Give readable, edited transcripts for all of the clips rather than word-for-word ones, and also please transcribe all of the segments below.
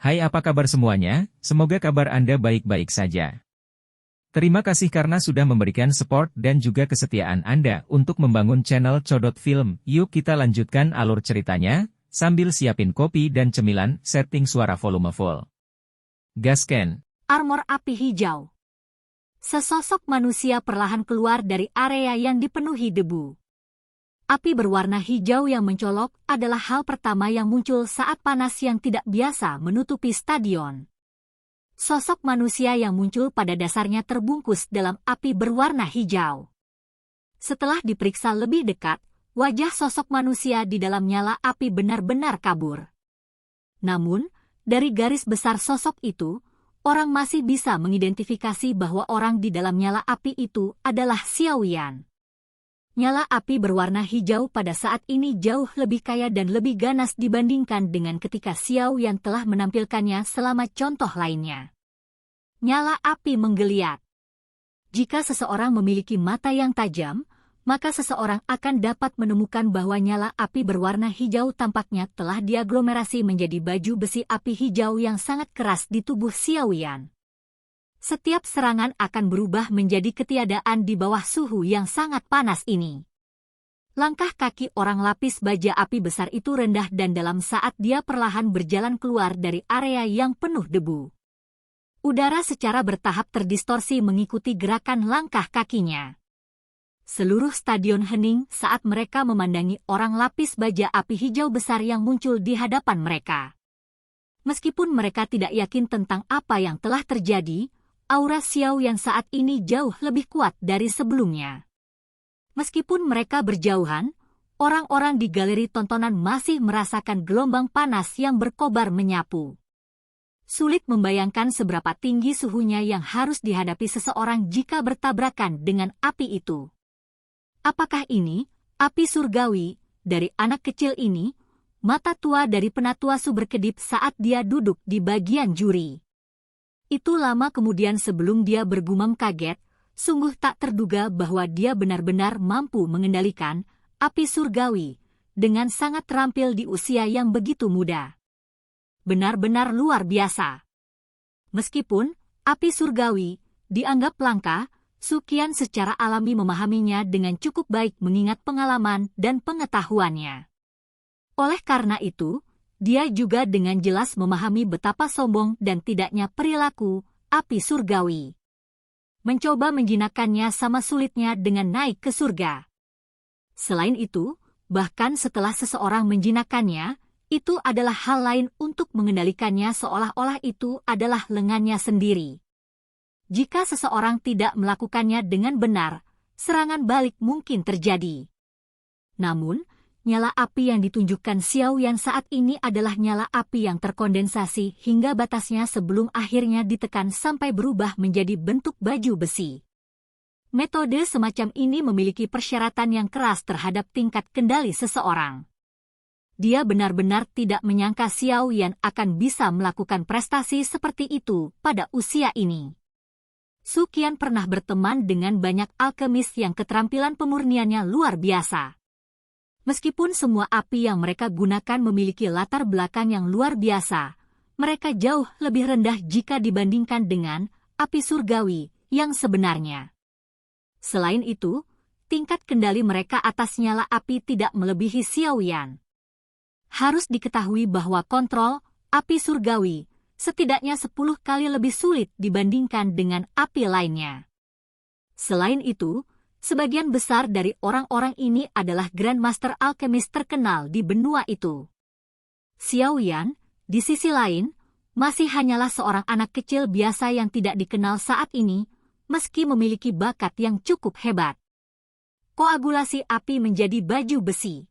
Hai, apa kabar semuanya? Semoga kabar Anda baik-baik saja. Terima kasih karena sudah memberikan support dan juga kesetiaan Anda untuk membangun channel Codot Film. Yuk kita lanjutkan alur ceritanya, sambil siapin kopi dan cemilan, setting suara volume full. Gasken. Armor api hijau. Sesosok manusia perlahan keluar dari area yang dipenuhi debu. Api berwarna hijau yang mencolok adalah hal pertama yang muncul saat panas yang tidak biasa menutupi stadion. Sosok manusia yang muncul pada dasarnya terbungkus dalam api berwarna hijau. Setelah diperiksa lebih dekat, wajah sosok manusia di dalam nyala api benar-benar kabur. Namun, dari garis besar sosok itu, orang masih bisa mengidentifikasi bahwa orang di dalam nyala api itu adalah Xiao Yan. Nyala api berwarna hijau pada saat ini jauh lebih kaya dan lebih ganas dibandingkan dengan ketika Xiao Yan telah menampilkannya selama contoh lainnya. Nyala api menggeliat. Jika seseorang memiliki mata yang tajam, maka seseorang akan dapat menemukan bahwa nyala api berwarna hijau tampaknya telah diaglomerasi menjadi baju besi api hijau yang sangat keras di tubuh Xiao Yan. Setiap serangan akan berubah menjadi ketiadaan di bawah suhu yang sangat panas ini. Langkah kaki orang lapis baja api besar itu rendah dan dalam saat dia perlahan berjalan keluar dari area yang penuh debu. Udara secara bertahap terdistorsi mengikuti gerakan langkah kakinya. Seluruh stadion hening saat mereka memandangi orang lapis baja api hijau besar yang muncul di hadapan mereka. Meskipun mereka tidak yakin tentang apa yang telah terjadi, aura Xiao Yan saat ini jauh lebih kuat dari sebelumnya. Meskipun mereka berjauhan, orang-orang di galeri tontonan masih merasakan gelombang panas yang berkobar menyapu. Sulit membayangkan seberapa tinggi suhunya yang harus dihadapi seseorang jika bertabrakan dengan api itu. Apakah ini api surgawi dari anak kecil ini? Mata tua dari penatua Su berkedip saat dia duduk di bagian juri. Itu lama kemudian sebelum dia bergumam kaget, sungguh tak terduga bahwa dia benar-benar mampu mengendalikan api surgawi dengan sangat terampil di usia yang begitu muda. Benar-benar luar biasa. Meskipun api surgawi dianggap langka, Su Qian secara alami memahaminya dengan cukup baik mengingat pengalaman dan pengetahuannya. Oleh karena itu, dia juga dengan jelas memahami betapa sombong dan tidaknya perilaku api surgawi. Mencoba menjinakkannya sama sulitnya dengan naik ke surga. Selain itu, bahkan setelah seseorang menjinakkannya, itu adalah hal lain untuk mengendalikannya seolah-olah itu adalah lengannya sendiri. Jika seseorang tidak melakukannya dengan benar, serangan balik mungkin terjadi. Namun, nyala api yang ditunjukkan Xiao Yan saat ini adalah nyala api yang terkondensasi hingga batasnya sebelum akhirnya ditekan sampai berubah menjadi bentuk baju besi. Metode semacam ini memiliki persyaratan yang keras terhadap tingkat kendali seseorang. Dia benar-benar tidak menyangka Xiao Yan akan bisa melakukan prestasi seperti itu pada usia ini. Su Qian pernah berteman dengan banyak alkemis yang keterampilan pemurniannya luar biasa. Meskipun semua api yang mereka gunakan memiliki latar belakang yang luar biasa, mereka jauh lebih rendah jika dibandingkan dengan api surgawi yang sebenarnya. Selain itu, tingkat kendali mereka atas nyala api tidak melebihi Xiao Yan. Harus diketahui bahwa kontrol api surgawi setidaknya 10 kali lebih sulit dibandingkan dengan api lainnya. Selain itu, sebagian besar dari orang-orang ini adalah Grandmaster Alkemis terkenal di benua itu. Xiao Yan, di sisi lain, masih hanyalah seorang anak kecil biasa yang tidak dikenal saat ini, meski memiliki bakat yang cukup hebat. Koagulasi api menjadi baju besi.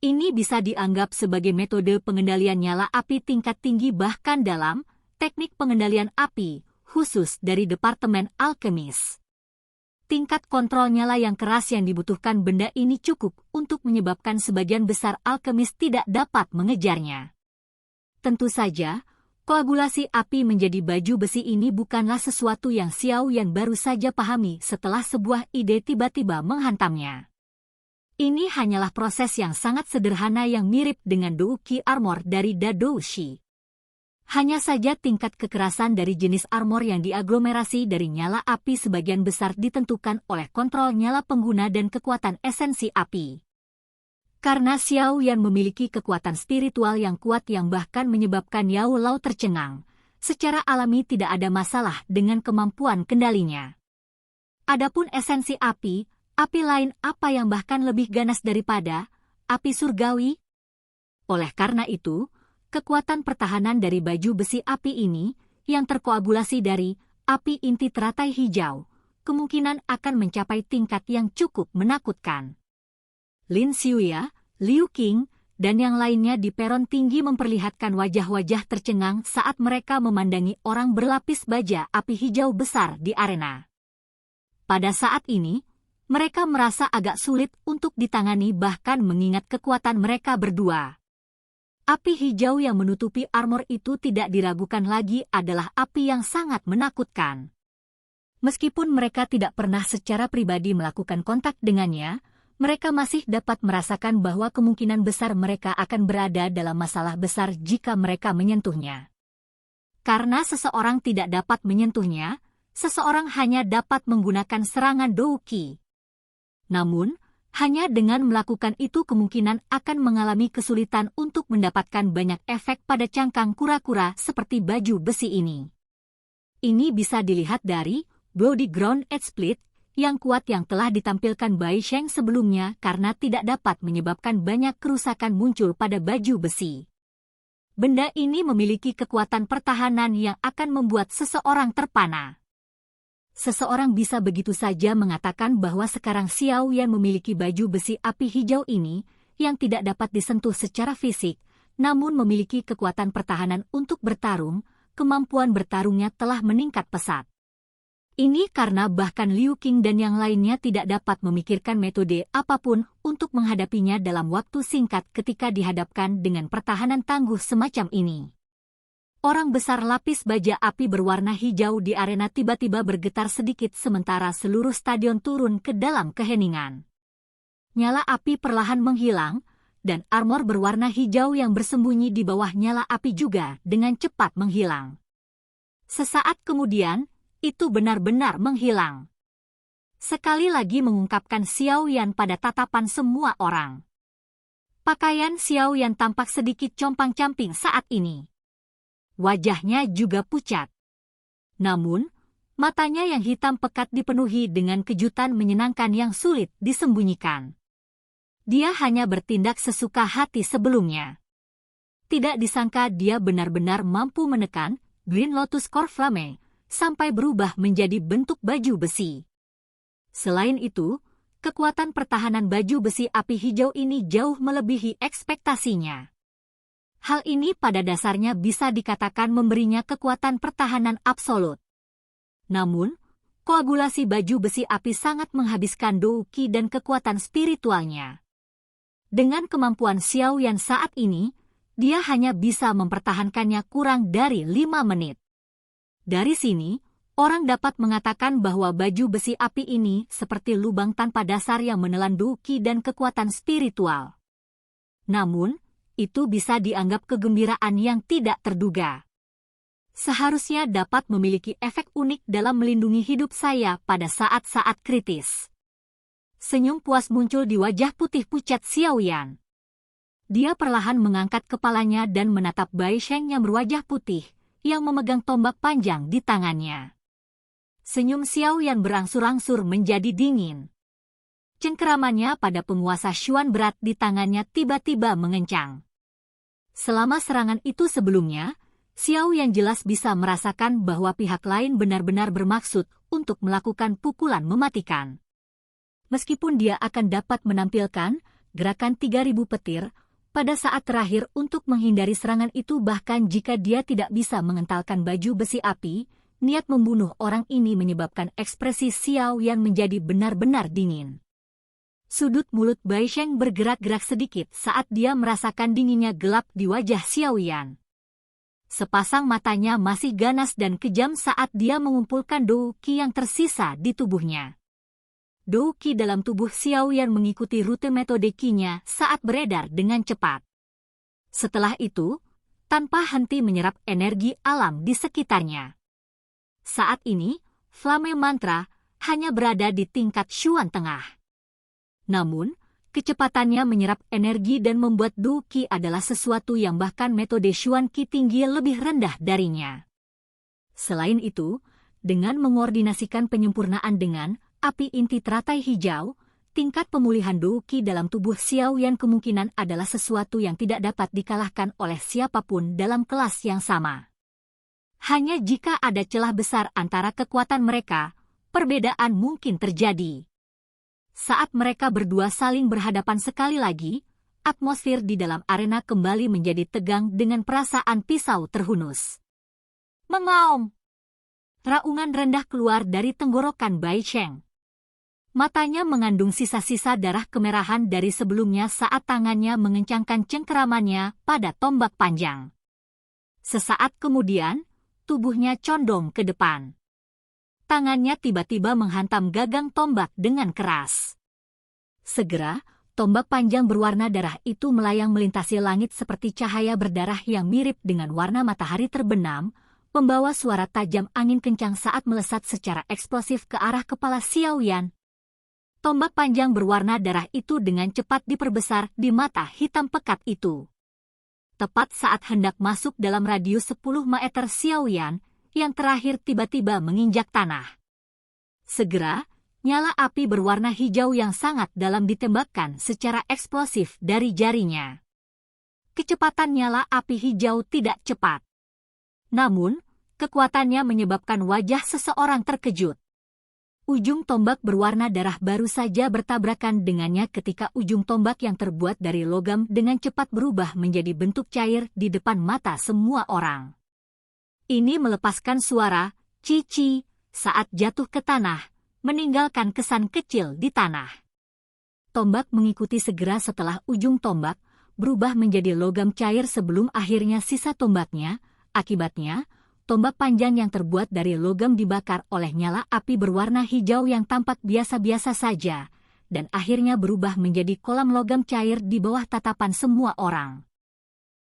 Ini bisa dianggap sebagai metode pengendalian nyala api tingkat tinggi bahkan dalam teknik pengendalian api khusus dari Departemen Alkemis. Tingkat kontrol nyala yang keras yang dibutuhkan benda ini cukup untuk menyebabkan sebagian besar alkemis tidak dapat mengejarnya. Tentu saja, koagulasi api menjadi baju besi ini bukanlah sesuatu yang Xiao Yan baru saja pahami setelah sebuah ide tiba-tiba menghantamnya. Ini hanyalah proses yang sangat sederhana yang mirip dengan Douqi Armor dari Da Doushi. Hanya saja tingkat kekerasan dari jenis armor yang diaglomerasi dari nyala api sebagian besar ditentukan oleh kontrol nyala pengguna dan kekuatan esensi api. Karena Xiao Yan memiliki kekuatan spiritual yang kuat yang bahkan menyebabkan Yao Lao tercengang, secara alami tidak ada masalah dengan kemampuan kendalinya. Adapun esensi api lain apa yang bahkan lebih ganas daripada api surgawi? Oleh karena itu, kekuatan pertahanan dari baju besi api ini, yang terkoagulasi dari api inti teratai hijau, kemungkinan akan mencapai tingkat yang cukup menakutkan. Lin Xiuya, Liu Qing, dan yang lainnya di peron tinggi memperlihatkan wajah-wajah tercengang saat mereka memandangi orang berlapis baja api hijau besar di arena. Pada saat ini, mereka merasa agak sulit untuk ditangani bahkan mengingat kekuatan mereka berdua. Api hijau yang menutupi armor itu tidak diragukan lagi adalah api yang sangat menakutkan. Meskipun mereka tidak pernah secara pribadi melakukan kontak dengannya, mereka masih dapat merasakan bahwa kemungkinan besar mereka akan berada dalam masalah besar jika mereka menyentuhnya. Karena seseorang tidak dapat menyentuhnya, seseorang hanya dapat menggunakan serangan Douqi. Namun, hanya dengan melakukan itu kemungkinan akan mengalami kesulitan untuk mendapatkan banyak efek pada cangkang kura-kura seperti baju besi ini. Ini bisa dilihat dari Body Ground Edge Split yang kuat yang telah ditampilkan Bai Sheng sebelumnya karena tidak dapat menyebabkan banyak kerusakan muncul pada baju besi. Benda ini memiliki kekuatan pertahanan yang akan membuat seseorang terpana. Seseorang bisa begitu saja mengatakan bahwa sekarang Xiao Yan memiliki baju besi api hijau ini yang tidak dapat disentuh secara fisik, namun memiliki kekuatan pertahanan untuk bertarung, kemampuan bertarungnya telah meningkat pesat. Ini karena bahkan Liu Qing dan yang lainnya tidak dapat memikirkan metode apapun untuk menghadapinya dalam waktu singkat ketika dihadapkan dengan pertahanan tangguh semacam ini. Orang besar lapis baja api berwarna hijau di arena tiba-tiba bergetar sedikit sementara seluruh stadion turun ke dalam keheningan. Nyala api perlahan menghilang, dan armor berwarna hijau yang bersembunyi di bawah nyala api juga dengan cepat menghilang. Sesaat kemudian, itu benar-benar menghilang. Sekali lagi mengungkapkan Xiao Yan pada tatapan semua orang. Pakaian Xiao Yan tampak sedikit compang-camping saat ini. Wajahnya juga pucat. Namun, matanya yang hitam pekat dipenuhi dengan kejutan menyenangkan yang sulit disembunyikan. Dia hanya bertindak sesuka hati sebelumnya. Tidak disangka dia benar-benar mampu menekan Green Lotus Core Flame sampai berubah menjadi bentuk baju besi. Selain itu, kekuatan pertahanan baju besi api hijau ini jauh melebihi ekspektasinya. Hal ini pada dasarnya bisa dikatakan memberinya kekuatan pertahanan absolut. Namun, koagulasi baju besi api sangat menghabiskan Douqi dan kekuatan spiritualnya. Dengan kemampuan Xiao Yan saat ini, dia hanya bisa mempertahankannya kurang dari 5 menit. Dari sini, orang dapat mengatakan bahwa baju besi api ini seperti lubang tanpa dasar yang menelan Douqi dan kekuatan spiritual. Namun, itu bisa dianggap kegembiraan yang tidak terduga. Seharusnya dapat memiliki efek unik dalam melindungi hidup saya pada saat-saat kritis. Senyum puas muncul di wajah putih pucat Xiao Yan. Dia perlahan mengangkat kepalanya dan menatap Bai Sheng yang berwajah putih, yang memegang tombak panjang di tangannya. Senyum Xiao Yan berangsur-angsur menjadi dingin. Cengkeramannya pada penguasa Xuan berat di tangannya tiba-tiba mengencang. Selama serangan itu sebelumnya, Xiao Yan jelas bisa merasakan bahwa pihak lain benar-benar bermaksud untuk melakukan pukulan mematikan. Meskipun dia akan dapat menampilkan gerakan 3000 petir pada saat terakhir untuk menghindari serangan itu bahkan jika dia tidak bisa mengentalkan baju besi api, niat membunuh orang ini menyebabkan ekspresi Xiao Yan menjadi benar-benar dingin. Sudut mulut Bai Sheng bergerak-gerak sedikit saat dia merasakan dinginnya gelap di wajah Xiao Yan. Sepasang matanya masih ganas dan kejam saat dia mengumpulkan Douqi yang tersisa di tubuhnya. Douqi dalam tubuh Xiao Yan mengikuti rute metode Qi-nya saat beredar dengan cepat. Setelah itu, tanpa henti menyerap energi alam di sekitarnya. Saat ini, Flame Mantra hanya berada di tingkat Xuan Tengah. Namun, kecepatannya menyerap energi dan membuat Du Qi adalah sesuatu yang bahkan metode Xuan Qi tinggi lebih rendah darinya. Selain itu, dengan mengordinasikan penyempurnaan dengan api inti teratai hijau, tingkat pemulihan Du Qi dalam tubuh Xiao Yan kemungkinan adalah sesuatu yang tidak dapat dikalahkan oleh siapapun dalam kelas yang sama. Hanya jika ada celah besar antara kekuatan mereka, perbedaan mungkin terjadi. Saat mereka berdua saling berhadapan sekali lagi, atmosfer di dalam arena kembali menjadi tegang dengan perasaan pisau terhunus. Mengaum! Raungan rendah keluar dari tenggorokan Bai Sheng. Matanya mengandung sisa-sisa darah kemerahan dari sebelumnya saat tangannya mengencangkan cengkeramannya pada tombak panjang. Sesaat kemudian, tubuhnya condong ke depan. Tangannya tiba-tiba menghantam gagang tombak dengan keras. Segera, tombak panjang berwarna darah itu melayang melintasi langit seperti cahaya berdarah yang mirip dengan warna matahari terbenam, membawa suara tajam angin kencang saat melesat secara eksplosif ke arah kepala Xiao Yan. Tombak panjang berwarna darah itu dengan cepat diperbesar di mata hitam pekat itu. Tepat saat hendak masuk dalam radius 10 meter Xiao Yan, yang terakhir tiba-tiba menginjak tanah. Segera, nyala api berwarna hijau yang sangat dalam ditembakkan secara eksplosif dari jarinya. Kecepatan nyala api hijau tidak cepat. Namun, kekuatannya menyebabkan wajah seseorang terkejut. Ujung tombak berwarna darah baru saja bertabrakan dengannya ketika ujung tombak yang terbuat dari logam dengan cepat berubah menjadi bentuk cair di depan mata semua orang. Ini melepaskan suara cici saat jatuh ke tanah, meninggalkan kesan kecil di tanah. Tombak mengikuti segera setelah ujung tombak berubah menjadi logam cair sebelum akhirnya sisa tombaknya. Akibatnya, tombak panjang yang terbuat dari logam dibakar oleh nyala api berwarna hijau yang tampak biasa-biasa saja, dan akhirnya berubah menjadi kolam logam cair di bawah tatapan semua orang.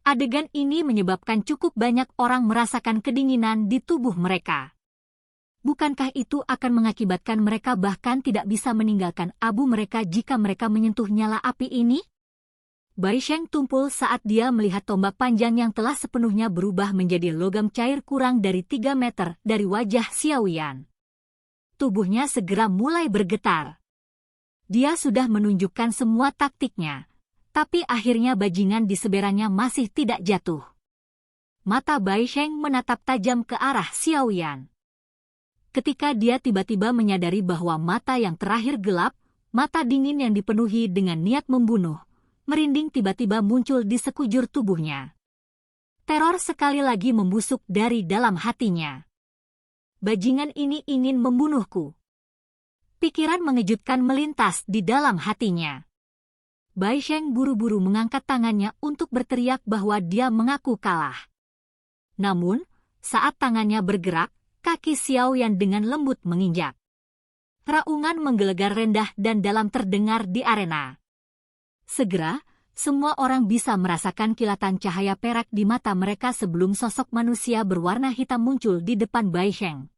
Adegan ini menyebabkan cukup banyak orang merasakan kedinginan di tubuh mereka. Bukankah itu akan mengakibatkan mereka bahkan tidak bisa meninggalkan abu mereka jika mereka menyentuh nyala api ini? Bai Sheng tumpul saat dia melihat tombak panjang yang telah sepenuhnya berubah menjadi logam cair kurang dari 3 meter dari wajah Xiao Yan. Tubuhnya segera mulai bergetar. Dia sudah menunjukkan semua taktiknya, tapi akhirnya bajingan di seberannya masih tidak jatuh. Mata Bai Sheng menatap tajam ke arah Xiao Yan. Ketika dia tiba-tiba menyadari bahwa mata yang terakhir gelap, mata dingin yang dipenuhi dengan niat membunuh, merinding tiba-tiba muncul di sekujur tubuhnya. Teror sekali lagi membusuk dari dalam hatinya. Bajingan ini ingin membunuhku. Pikiran mengejutkan melintas di dalam hatinya. Bai Sheng buru-buru mengangkat tangannya untuk berteriak bahwa dia mengaku kalah. Namun, saat tangannya bergerak, kaki Xiao Yan dengan lembut menginjak. Raungan menggelegar rendah dan dalam terdengar di arena. Segera, semua orang bisa merasakan kilatan cahaya perak di mata mereka sebelum sosok manusia berwarna hitam muncul di depan Bai Sheng.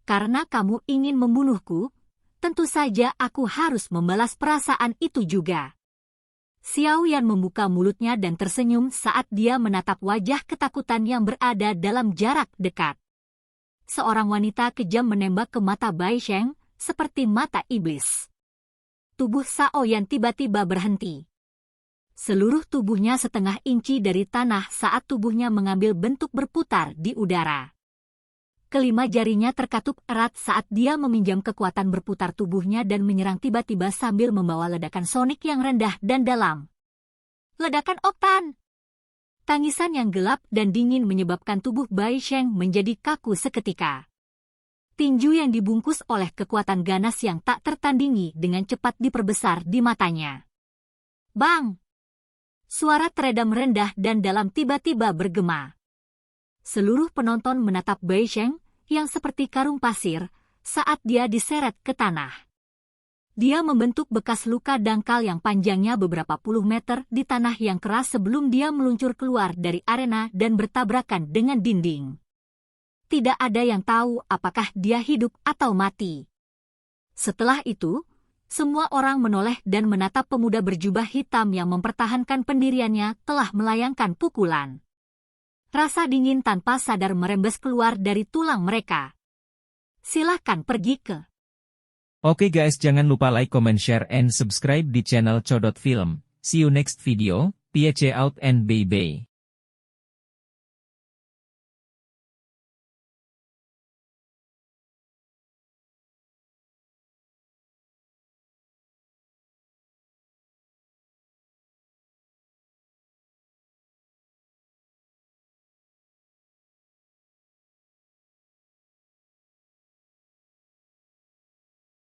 Karena kamu ingin membunuhku, tentu saja aku harus membalas perasaan itu juga. Xiao Yan membuka mulutnya dan tersenyum saat dia menatap wajah ketakutan yang berada dalam jarak dekat. Seorang wanita kejam menembak ke mata Bai Sheng, seperti mata iblis. Tubuh Xiao Yan tiba-tiba berhenti. Seluruh tubuhnya setengah inci dari tanah saat tubuhnya mengambil bentuk berputar di udara. Kelima jarinya terkatup erat saat dia meminjam kekuatan berputar tubuhnya dan menyerang tiba-tiba sambil membawa ledakan sonik yang rendah dan dalam. Ledakan oktan! Tangisan yang gelap dan dingin menyebabkan tubuh Bai Sheng menjadi kaku seketika. Tinju yang dibungkus oleh kekuatan ganas yang tak tertandingi dengan cepat diperbesar di matanya. Bang! Suara teredam rendah dan dalam tiba-tiba bergema. Seluruh penonton menatap Bai Sheng yang seperti karung pasir saat dia diseret ke tanah. Dia membentuk bekas luka dangkal yang panjangnya beberapa puluh meter di tanah yang keras sebelum dia meluncur keluar dari arena dan bertabrakan dengan dinding. Tidak ada yang tahu apakah dia hidup atau mati. Setelah itu, semua orang menoleh dan menatap pemuda berjubah hitam yang mempertahankan pendiriannya telah melayangkan pukulan. Rasa dingin tanpa sadar merembes keluar dari tulang mereka. Silahkan pergi ke. Oke guys, jangan lupa like, comment, share, and subscribe di channel Codot Film. See you next video, peace out and bye-bye.